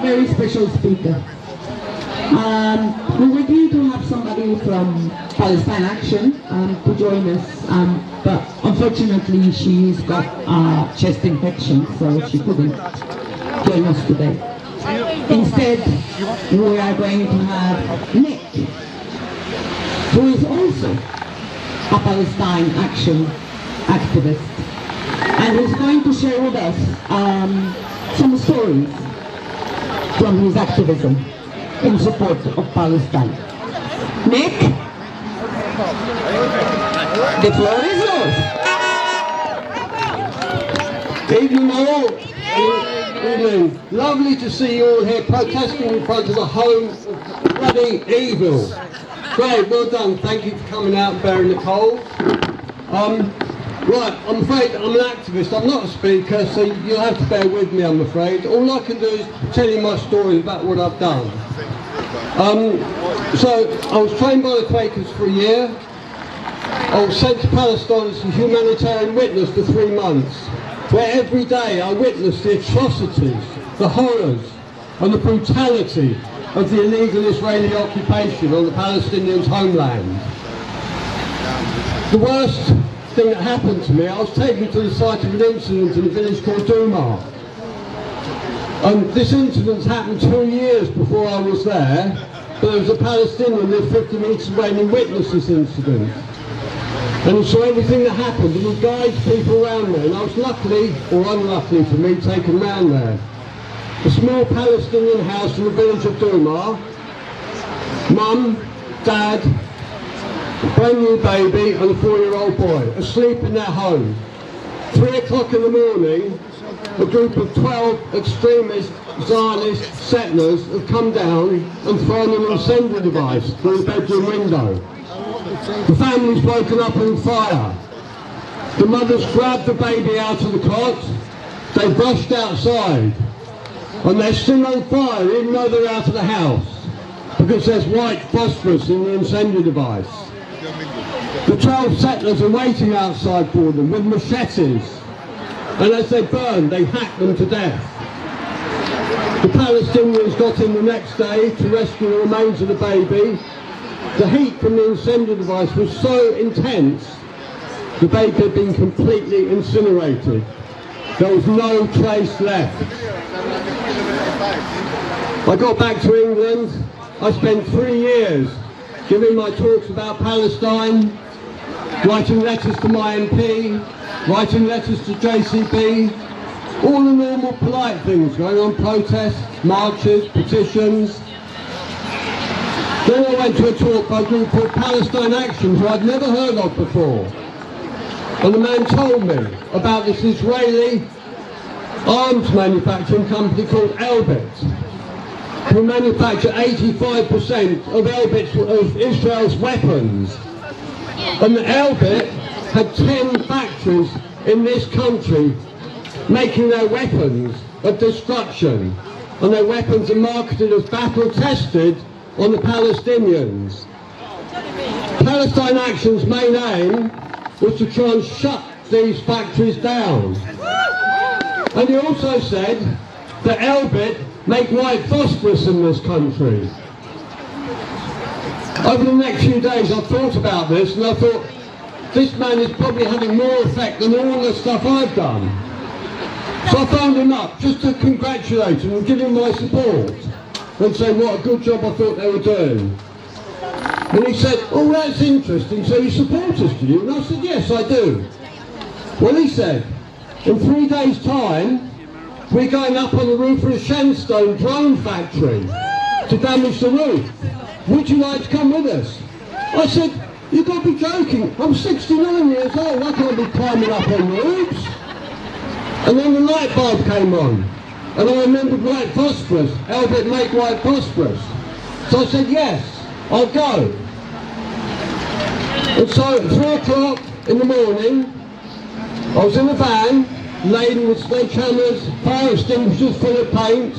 very special speaker. We were due to have somebody from Palestine Action to join us, but unfortunately she's got a chest infection, so she couldn't join us today. Instead, we are going to have Nick, who is also a Palestine Action activist, and he's going to share with us some stories from his activism in support of Palestine. Nick, the floor is yours. Evening all. Evening. Lovely to see you all here protesting in front of the home of bloody evil. Great, well done. Thank you for coming out and bearing the cold. Right, I'm afraid I'm an activist. I'm not a speaker, so you'll have to bear with me, I'm afraid. All I can do is tell you my story about what I've done. So, I was trained by the Quakers for a year. I was sent to Palestine as a humanitarian witness for 3 months, where every day I witnessed the atrocities, the horrors, and the brutality of the illegal Israeli occupation on the Palestinians' homeland. The worst thing that happened to me, I was taken to the site of an incident in a village called Duma. And this incident happened 2 years before I was there, but there was a Palestinian who lived 50 metres away and he witnessed this incident. And he saw everything that happened and he guided people around there, and I was luckily, or unluckily for me, taken round there. A small Palestinian house in the village of Duma, mum, dad, a brand new baby and a 4-year-old boy asleep in their home. 3 o'clock in the morning, a group of 12 extremist Zionist settlers have come down and thrown an incendiary device through the bedroom window. The family's woken up on fire. The mothers grabbed the baby out of the cot, they rushed outside, and they're still on fire even though they're out of the house, because there's white phosphorus in the incendiary device. The 12 settlers are waiting outside for them with machetes, and as they burn, they hack them to death. The Palestinians got in the next day to rescue the remains of the baby. The heat from the incendiary device was so intense, the baby had been completely incinerated. There was no trace left. I got back to England. I spent 3 years giving my talks about Palestine, writing letters to my MP, writing letters to JCB, all the normal polite things going on, protests, marches, petitions. Then I went to a talk by a group called Palestine Action, who I'd never heard of before. And the man told me about this Israeli arms manufacturing company called Elbit, who manufacture 85% of Israel's weapons. And Elbit had 10 factories in this country making their weapons of destruction. And their weapons are marketed as battle-tested on the Palestinians. Palestine Action's main aim was to try and shut these factories down. And he also said that Elbit make white phosphorus in this country. Over the next few days I thought about this, and I thought, this man is probably having more effect than all the stuff I've done. So I phoned him up just to congratulate him and give him my support and say what a good job I thought they were doing. And he said, oh, that's interesting, so you support us, do you? And I said, yes, I do. Well, he said, in 3 days' time, we're going up on the roof of a sandstone drone factory to damage the roof. Would you like to come with us? I said, you've got to be joking. I'm 69 years old, I can't be climbing up on roofs. And then the light bulb came on, and I remembered white phosphorus. Elbit make white phosphorus. So I said, yes, I'll go. And so at 3 o'clock in the morning, I was in a van, laden with sledgehammers, fire extinguishers full of paint,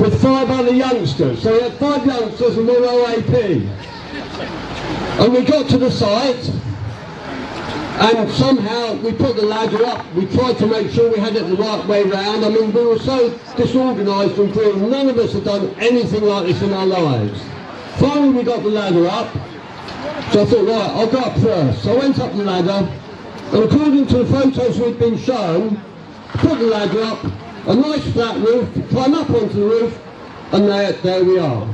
with 5 other youngsters. So we had 5 youngsters and 1 OAP. And we got to the site, And somehow we put the ladder up, we tried to make sure we had it the right way round. I mean, we were so disorganised and green, none of us had done anything like this in our lives. Finally we got the ladder up, so I thought, right, I'll go up first. So I went up the ladder, and according to the photos we'd been shown, put the ladder up, a nice flat roof, climb up onto the roof, and there we are.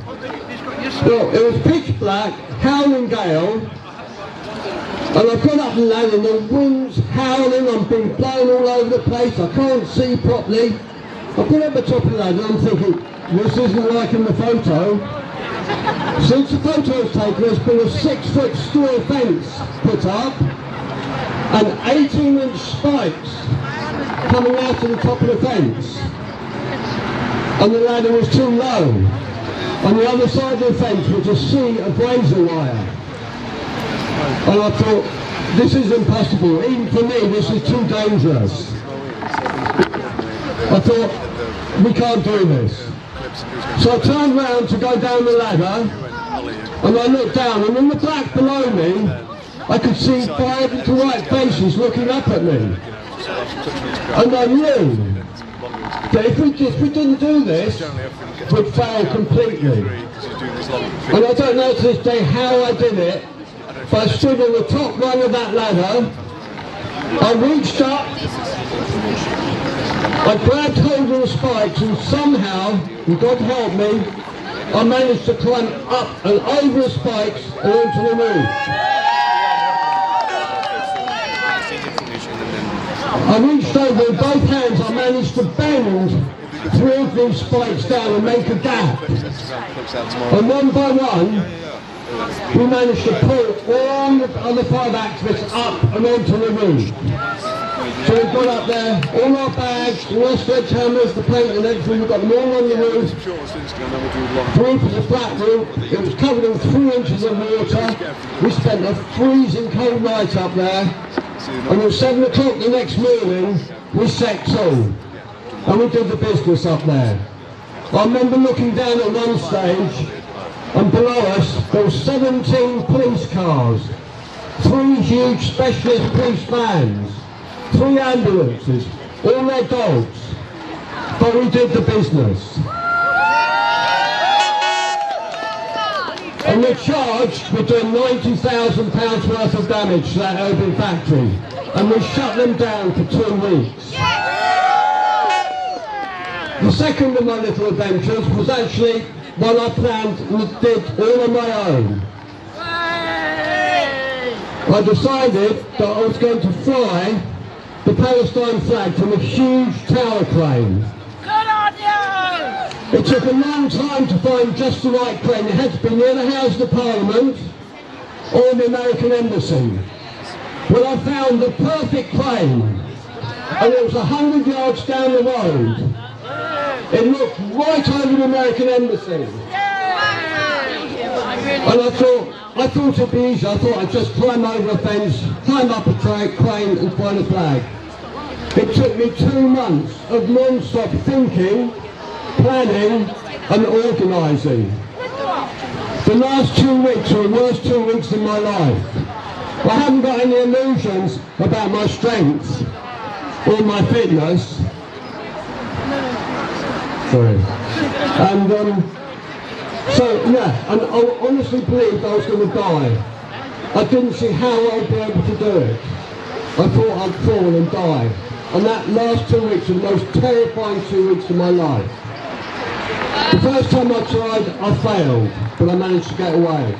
Well, it was pitch black, howling gale, and I got up the ladder and the wind's howling, I'm being blown all over the place, I can't see properly. I got up the top of the ladder and I'm thinking, this isn't like in the photo. Since the photo was taken, there's been a 6-foot steel fence put up and 18-inch spikes coming out of the top of the fence. And the ladder was too low. On the other side of the fence was a sea of razor wire. And I thought, this is impossible. Even for me, this is too dangerous. I thought, we can't do this. So I turned round to go down the ladder, and I looked down, and in the black below me, I could see 5 little white faces looking up at me. And I knew that if we didn't do this, we'd fail completely. And I don't know to this day how I did it, but I stood on the top rung of that ladder, I reached up, I grabbed hold of the spikes, and somehow, and God help me, I managed to climb up and over the spikes and onto the roof. I reached over with both hands, I managed to bend 3 of these spikes down and make a gap. And one by one, we managed to pull all the other 5 activists up and onto the roof. So we got up there, all our bags, all our sledgehammers, the paint and everything, we got them all on the roof. The roof was a flat roof, it was covered in 3 inches of water. We spent a freezing cold night up there, and at 7 o'clock the next morning, we set to, and we did the business up there. I remember looking down at one stage, and below us there were 17 police cars, 3 huge specialist police vans, 3 ambulances, all their dogs, but we did the business. And we're charged with doing £90,000 worth of damage to that urban factory, and we shut them down for 2 weeks. The second of my little adventures was actually one I planned and did all on my own. I decided that I was going to fly the Palestine flag from a huge tower crane. Good on you! It took a long time to find just the right crane. It had to be near the House of Parliament or the American Embassy. Well, I found the perfect crane, and it was 100 yards down the road. It looked right over the American Embassy. And I thought it'd be easy. I thought I'd just climb over a fence, climb up a crane and find a flag. It took me 2 months of non-stop thinking, planning and organising. The last 2 weeks were the worst 2 weeks in my life. I haven't got any illusions about my strength or my fitness. Sorry. And so, yeah, and I honestly believed I was going to die. I didn't see how I'd be able to do it. I thought I'd fall and die. And that last 2 weeks were the most terrifying 2 weeks of my life. The first time I tried, I failed, but I managed to get away.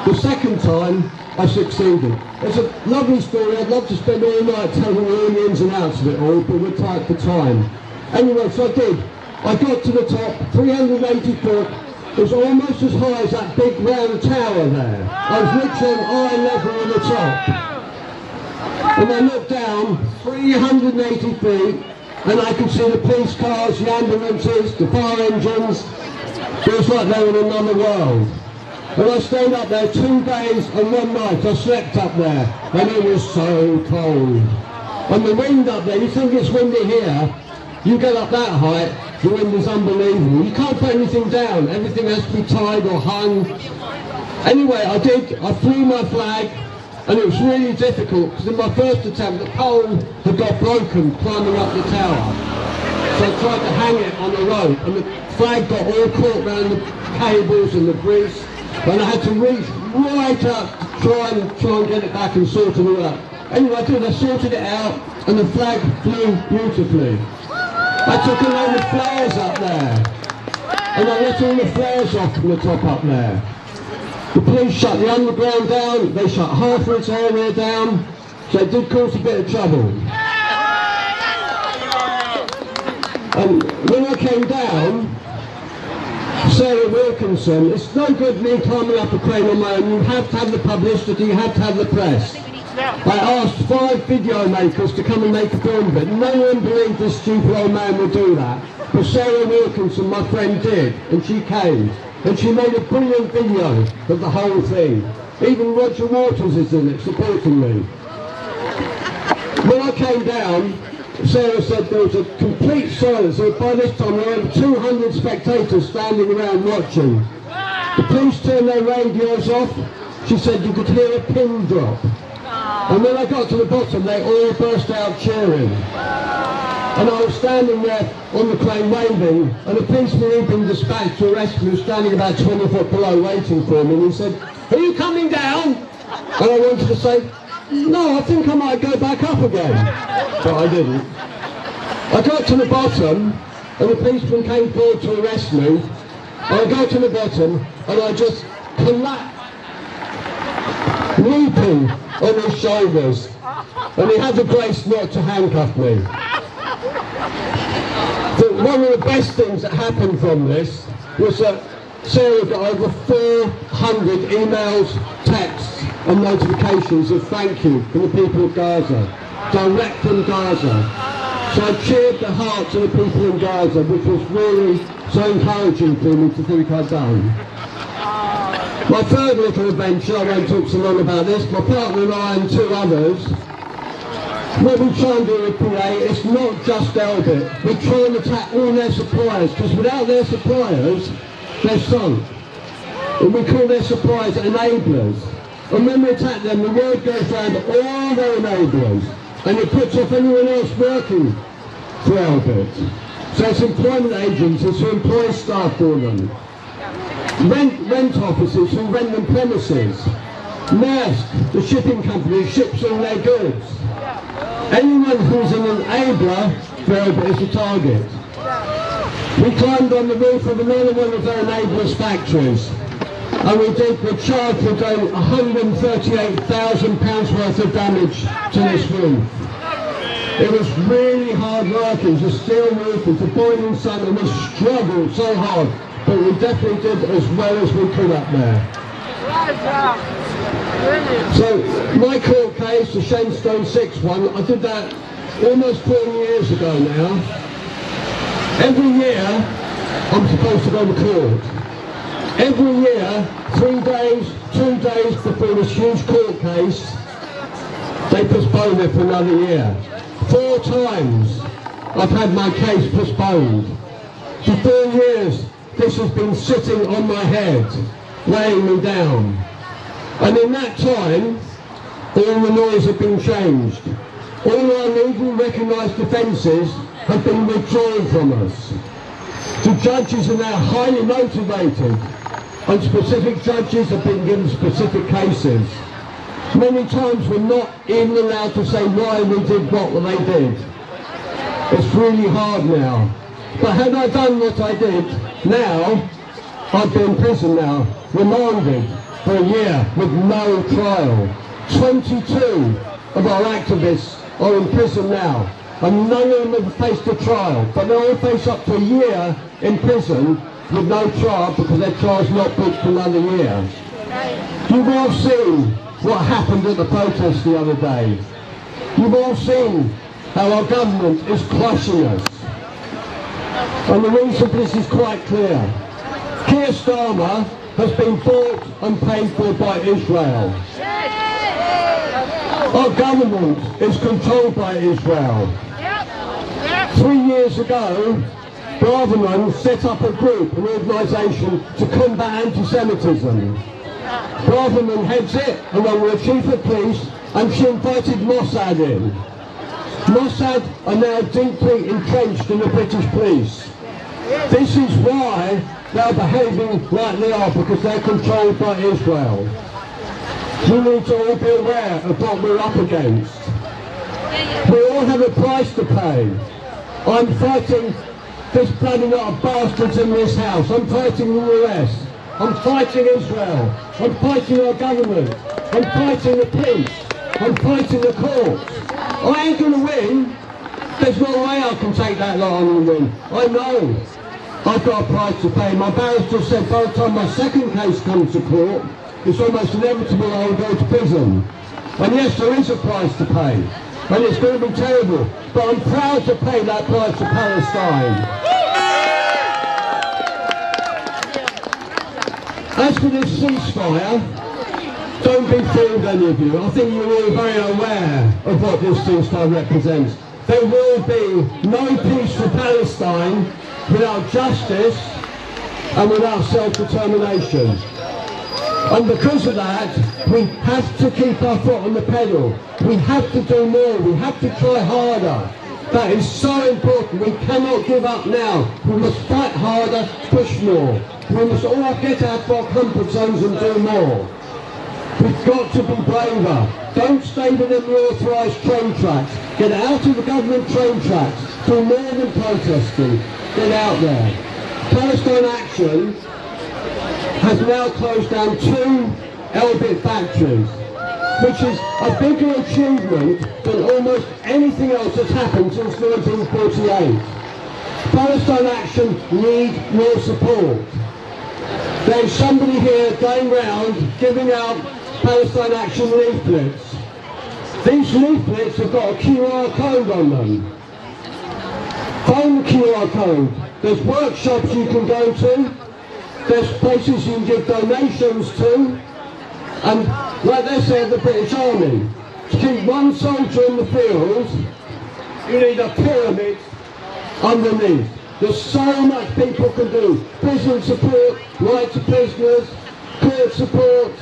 The second time, I succeeded. It's a lovely story. I'd love to spend all night telling all the ins and outs of it all, but we're tight for time. Anyway, so I did. I got to the top, 380 foot. It was almost as high as that big round tower there. I was literally on eye level on the top. And I looked down, 380 feet, and I could see the police cars, the ambulances, the fire engines. It was like they were in another world. And I stayed up there 2 days and 1 night. I slept up there, and it was so cold. And the wind up there, you think it's windy here, you get up that height, the wind is unbelievable. You can't put anything down. Everything has to be tied or hung. Anyway, I flew my flag, And it was really difficult because in my first attempt the pole had got broken climbing up the tower. So I tried to hang it on a rope and the flag got all caught around the cables and the grease, and I had to reach right up to try and get it back and sort it all out. Anyway, I sorted it out and the flag flew beautifully. I took a load of flares up there and I let all the flares off from the top up there. The police shut the underground down, they shut half of its area down, so it did cause a bit of trouble. And when I came down, Sarah Wilkinson, it's no good me climbing up a crane on my own, you have to have the publicity, you have to have the press. I asked 5 video makers to come and make a film of it. No one believed this stupid old man would do that. But Sarah Wilkinson, my friend, did, and she came. And she made a brilliant video of the whole thing. Even Roger Waters is in it, supporting me. When I came down, Sarah said there was a complete silence. So by this time there were over 200 spectators standing around watching. The police turned their radios off. She said you could hear a pin drop. And when I got to the bottom, they all burst out cheering. And I was standing there on the crane waving, and a policeman who'd been dispatched to arrest me was standing about 20 foot below waiting for me, and he said, "Are you coming down?" And I wanted to say, "No, I think I might go back up again." But I didn't. I got to the bottom, and the policeman came forward to arrest me. And I go to the bottom, and I just collapsed, weeping on his shoulders, and he had the grace not to handcuff me. But one of the best things that happened from this was that Sarah got over 400 emails, texts and notifications of thank you from the people of Gaza, direct from Gaza. So I cheered the hearts of the people in Gaza, which was really so encouraging for me to think I'd done. My third little adventure, I won't talk so long about this, my partner and I and 2 others, what we try and do with PA is not just Elbit. We try and attack all their suppliers, because without their suppliers, they're sunk. And we call their suppliers enablers. And when we attack them, the word goes around to all their enablers, and it puts off anyone else working for Elbit. So it's employment agencies who employ staff for them. Rent offices who rent them premises. Maersk, the shipping company, ships all their goods. Anyone who's an enabler for Elbit is a target. We climbed on the roof of another one of their enablers' factories, and we charged for doing £138,000 worth of damage to this roof. It was really hard work. It was a steel roof with the boiling sun, and we struggled so hard, but we definitely did as well as we could up there. So my court case, the Shenstone 6 one, I did that almost 4 years ago now. Every year I'm supposed to go to court. Every year, 3 days, 2 days before this huge court case, they postpone it for another year. 4 times I've had my case postponed. For 4 years this has been sitting on my head, weighing me down. And in that time, all the laws have been changed. All our legally recognised defences have been withdrawn from us. The judges are now highly motivated, and specific judges have been given specific cases. Many times we're not even allowed to say why we did what they did. It's really hard now. But had I done what I did now, I'd be in prison now, remanded for a year with no trial. 22 of our activists are in prison now, and none of them have faced a trial, but they all face up to a year in prison with no trial because their trial's not booked for another year. You've all seen what happened at the protest the other day. You've all seen how our government is crushing us. And the reason for this is quite clear. Keir Starmer has been bought and paid for by Israel. Our government is controlled by Israel. 3 years ago, Braverman set up a group, an organisation to combat anti-Semitism. Braverman heads it, along with the Chief of Police, and she invited Mossad in. Mossad are now deeply entrenched in the British police. This is why they are behaving like they are, because they're controlled by Israel. We need to all be aware of what we're up against. We all have a price to pay. I'm fighting this bloody lot of bastards in this house. I'm fighting the US. I'm fighting Israel. I'm fighting our government. I'm fighting the police. I'm fighting the courts. I ain't going to win. There's no way I can take that lot on and win. I know. I've got a price to pay. My barrister said by the time my second case comes to court, it's almost inevitable I will go to prison. And yes, there is a price to pay. And it's going to be terrible. But I'm proud to pay that price for Palestine. As for this ceasefire, don't be fooled, any of you. I think you're all very aware of what this ceasefire represents. There will be no peace for Palestine without justice and without self-determination. And because of that, we have to keep our foot on the pedal. We have to do more. We have to try harder. That is so important. We cannot give up now. We must fight harder, push more. We must all get out of our comfort zones and do more. We've got to be braver. Don't stay within the authorised train tracks. Get out of the government train tracks. Do more than protesting. Get out there. Palestine Action has now closed down 2 Elbit factories, which is a bigger achievement than almost anything else that's happened since 1948. Palestine Action need your support. There's somebody here going round giving out Palestine Action leaflets. These leaflets have got a QR code on them. Phone the QR code. There's workshops you can go to. There's places you can give donations to. And like they say, the British Army, to keep one soldier in the field, you need a pyramid underneath. There's so much people can do. Prison support, right to prisoners, court support,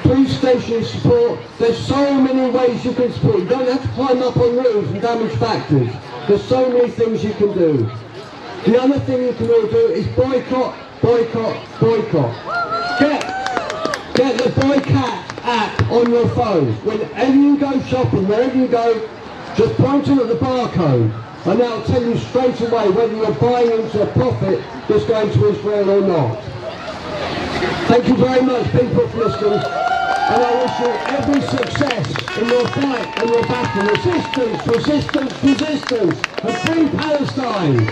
police station support. There's so many ways you can support. You don't have to climb up on roofs and damage factories. There's so many things you can do. The other thing you can all do is boycott, boycott, boycott. Get the Boycat app on your phone. Whenever you go shopping, wherever you go, just point it at the barcode. And that'll tell you straight away whether you're buying into a profit that's going to Israel or not. Thank you very much, people, for listening. And I wish you every success in your fight and your battle. Resistance, resistance, resistance. And free Palestine.